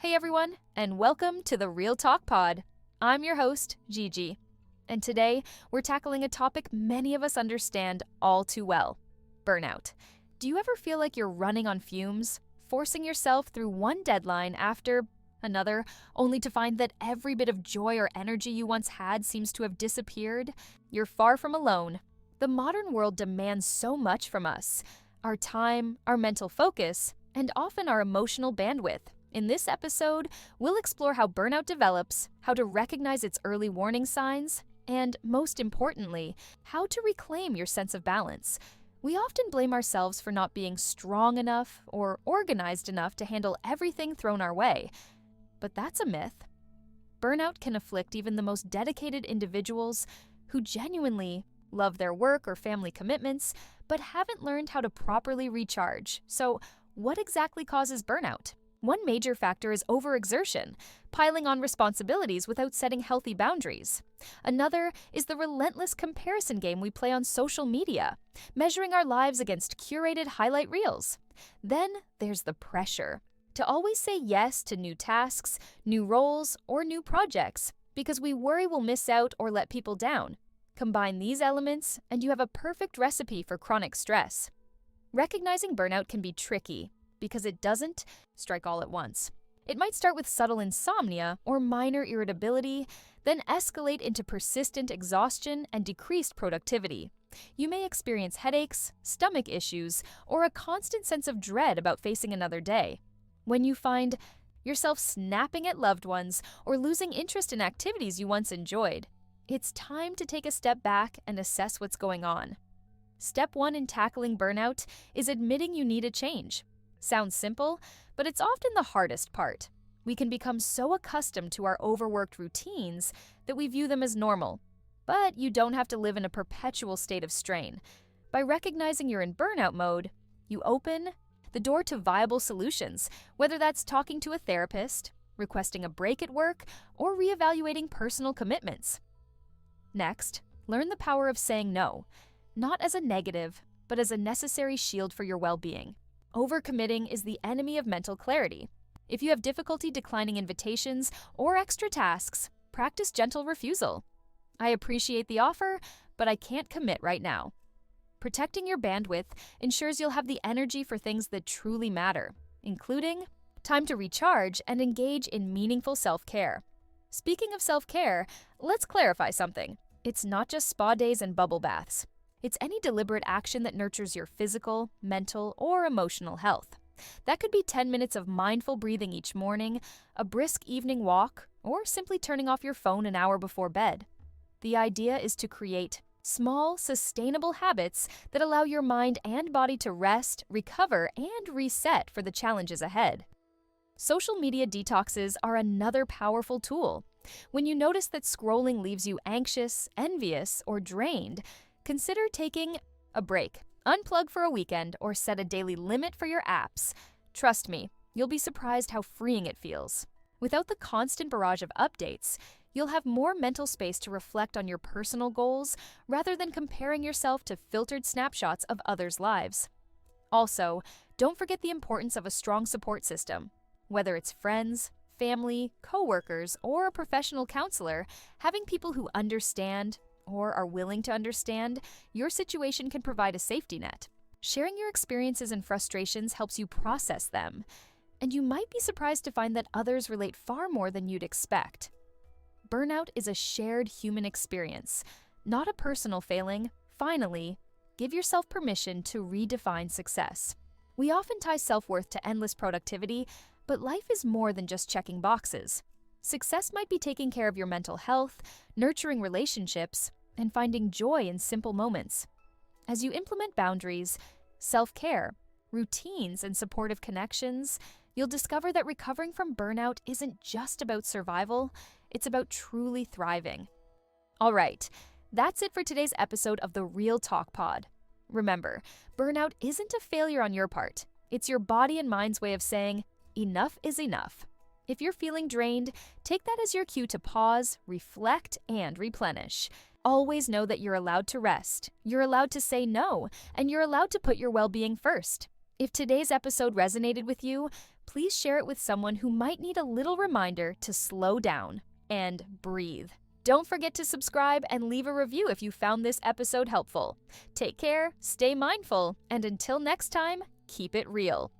Hey everyone, and welcome to the Real Talk Pod. I'm your host, Gigi, and today we're tackling a topic many of us understand all too well: burnout. Do you ever feel like you're running on fumes, forcing yourself through one deadline after another, only to find that every bit of joy or energy you once had seems to have disappeared? You're far from alone. The modern world demands so much from us: our time, our mental focus, and often our emotional bandwidth. In this episode, we'll explore how burnout develops, how to recognize its early warning signs, and, most importantly, how to reclaim your sense of balance. We often blame ourselves for not being strong enough or organized enough to handle everything thrown our way. But that's a myth. Burnout can afflict even the most dedicated individuals who genuinely love their work or family commitments, but haven't learned how to properly recharge. So, what exactly causes burnout? One major factor is overexertion, piling on responsibilities without setting healthy boundaries. Another is the relentless comparison game we play on social media, measuring our lives against curated highlight reels. Then there's the pressure to always say yes to new tasks, new roles, or new projects because we worry we'll miss out or let people down. Combine these elements, and you have a perfect recipe for chronic stress. Recognizing burnout can be tricky because it doesn't strike all at once. It might start with subtle insomnia or minor irritability, then escalate into persistent exhaustion and decreased productivity. You may experience headaches, stomach issues, or a constant sense of dread about facing another day. When you find yourself snapping at loved ones or losing interest in activities you once enjoyed, it's time to take a step back and assess what's going on. Step 1 in tackling burnout is admitting you need a change. Sounds simple, but it's often the hardest part. We can become so accustomed to our overworked routines that we view them as normal. But you don't have to live in a perpetual state of strain. By recognizing you're in burnout mode, you open the door to viable solutions, whether that's talking to a therapist, requesting a break at work, or reevaluating personal commitments. Next, learn the power of saying no, not as a negative, but as a necessary shield for your well-being. Overcommitting is the enemy of mental clarity. If you have difficulty declining invitations or extra tasks, practice gentle refusal. I appreciate the offer, but I can't commit right now. Protecting your bandwidth ensures you'll have the energy for things that truly matter, including time to recharge and engage in meaningful self-care. Speaking of self-care, let's clarify something. It's not just spa days and bubble baths. It's any deliberate action that nurtures your physical, mental, or emotional health. That could be 10 minutes of mindful breathing each morning, a brisk evening walk, or simply turning off your phone an hour before bed. The idea is to create small, sustainable habits that allow your mind and body to rest, recover, and reset for the challenges ahead. Social media detoxes are another powerful tool. When you notice that scrolling leaves you anxious, envious, or drained, consider taking a break. Unplug for a weekend or set a daily limit for your apps. Trust me, you'll be surprised how freeing it feels. Without the constant barrage of updates, you'll have more mental space to reflect on your personal goals rather than comparing yourself to filtered snapshots of others' lives. Also, don't forget the importance of a strong support system. Whether it's friends, family, coworkers, or a professional counselor, having people who understand or are willing to understand your situation can provide a safety net. Sharing your experiences and frustrations helps you process them, and you might be surprised to find that others relate far more than you'd expect. Burnout is a shared human experience, not a personal failing. Finally, give yourself permission to redefine success. We often tie self-worth to endless productivity, but life is more than just checking boxes. Success might be taking care of your mental health, nurturing relationships, and finding joy in simple moments. As you implement boundaries, self-care, routines, and supportive connections, you'll discover that recovering from burnout isn't just about survival, it's about truly thriving. All right, that's it for today's episode of the Real Talk Pod. Remember, burnout isn't a failure on your part. It's your body and mind's way of saying, enough is enough. If you're feeling drained, take that as your cue to pause, reflect, and replenish. Always know that you're allowed to rest, you're allowed to say no, and you're allowed to put your well-being first. If today's episode resonated with you, please share it with someone who might need a little reminder to slow down and breathe. Don't forget to subscribe and leave a review if you found this episode helpful. Take care, stay mindful, and until next time, keep it real.